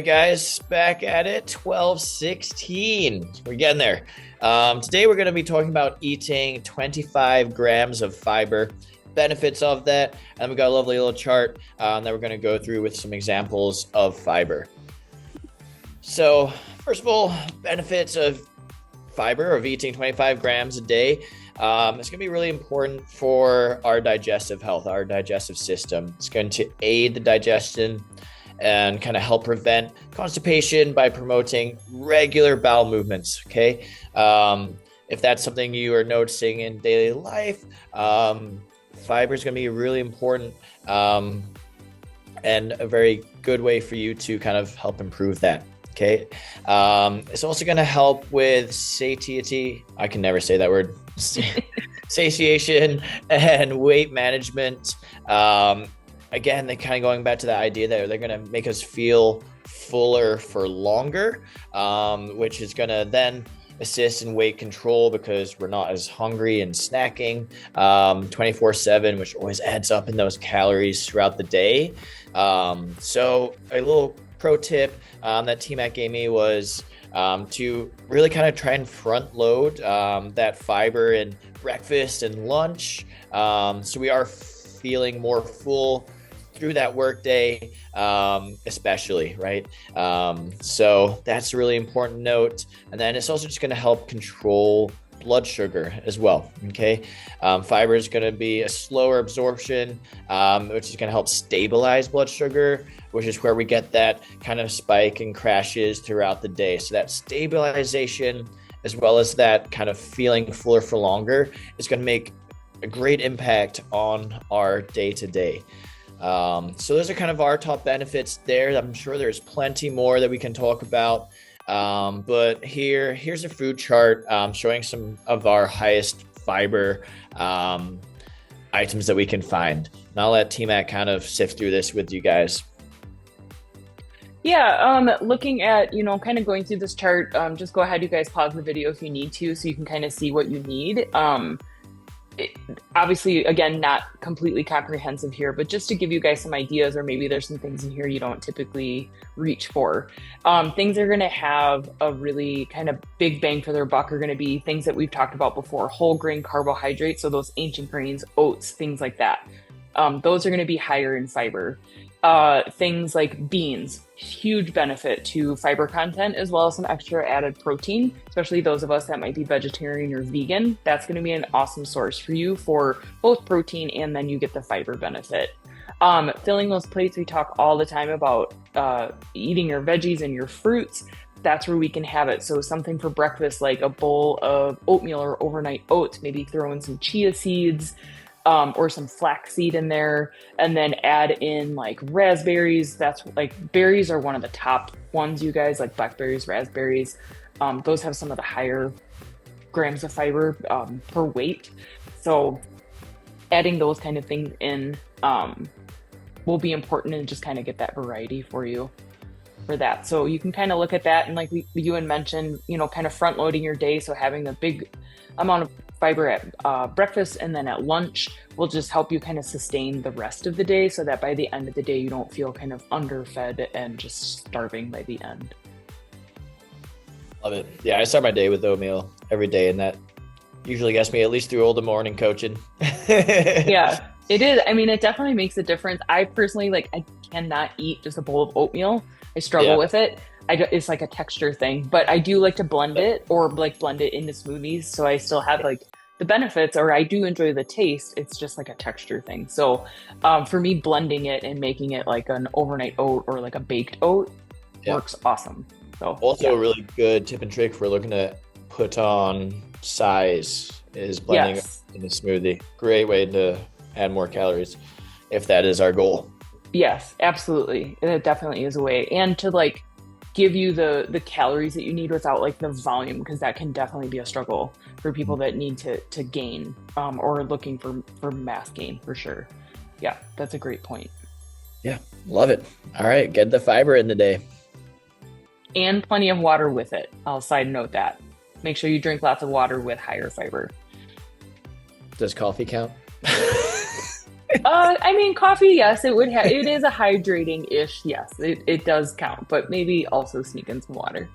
right, guys, back at it, 12:16. We're getting there. Today we're going to be talking about eating 25 grams of fiber, benefits of that, and we got a lovely little chart that we're going to go through with some examples of fiber. So, first of all, benefits of fiber, of eating 25 grams a day. It's going to be really important for our digestive health, our digestive system. It's going to aid the digestion and kind of help prevent constipation by promoting regular bowel movements, okay? If that's something you are noticing in daily life, fiber is going to be really important and a very good way for you to kind of help improve that, okay? It's also going to help with satiety. I can never say that word. Satiation and weight management. Again, they're kind of going back to that idea that they're going to make us feel fuller for longer, which is going to then assist in weight control because we're not as hungry and snacking 24/7, which always adds up in those calories throughout the day. So a little pro tip that T-Mac gave me was to really kind of try and front load that fiber in breakfast and lunch. So we are feeling more full through that work day, especially, right? So that's a really important note. And then it's also just going to help control blood sugar as well, okay? Fiber is going to be a slower absorption, which is going to help stabilize blood sugar, which is where we get that kind of spike and crashes throughout the day. So that stabilization, as well as that kind of feeling fuller for longer, is going to make a great impact on our day-to-day. So those are kind of our top benefits there. I'm sure there's plenty more that we can talk about. But here's a food chart showing some of our highest fiber items that we can find. And I'll let T-Mac kind of sift through this with you guys. Yeah, looking at, kind of going through this chart, just go ahead, you guys pause the video if you need to, so you can kind of see what you need. Obviously, again, not completely comprehensive here, but just to give you guys some ideas, or maybe there's some things in here you don't typically reach for. Things that are going to have a really kind of big bang for their buck are going to be things that we've talked about before, whole grain carbohydrates, so those ancient grains, oats, things like that. Those are going to be higher in fiber. Things like beans, huge benefit to fiber content, as well as some extra added protein, especially those of us that might be vegetarian or vegan. That's going to be an awesome source for you for both protein, and then you get the fiber benefit. Filling those plates, we talk all the time about eating your veggies and your fruits. That's where we can have it. So something for breakfast, like a bowl of oatmeal or overnight oats, maybe throw in some chia seeds, or some flaxseed in there, and then add in like raspberries. That's like, berries are one of the top ones, you guys, like blackberries, raspberries. Those have some of the higher grams of fiber per weight. So adding those kind of things in will be important, and just kind of get that variety for you for that. So you can kind of look at that, and like you had mentioned, kind of front loading your day. So having a big amount of fiber at breakfast and then at lunch will just help you kind of sustain the rest of the day, so that by the end of the day you don't feel kind of underfed and just starving by the end. Love it. Yeah, I start my day with oatmeal every day, and that usually gets me at least through all the morning coaching. Yeah, it is. I mean, it definitely makes a difference. I personally, I cannot eat just a bowl of oatmeal. I struggle with it. It's like a texture thing, but I do like to blend it, or blend it into smoothies. So I still have the benefits, or I do enjoy the taste. It's just like a texture thing. So for me, blending it and making it like an overnight oat or like a baked oat works awesome. So also a really good tip and trick if we're looking to put on size is blending in a smoothie. Great way to add more calories if that is our goal. Yes, absolutely. It definitely is a way. And to give you the calories that you need without the volume, because that can definitely be a struggle for people that need to gain or looking for mass gain, for sure. Yeah, that's a great point. Yeah, love it. All right, get the fiber in the day. And plenty of water with it. I'll side note that. Make sure you drink lots of water with higher fiber. Does coffee count? I mean, coffee, yes, it would have, it is a hydrating-ish, yes, it does count, but maybe also sneak in some water.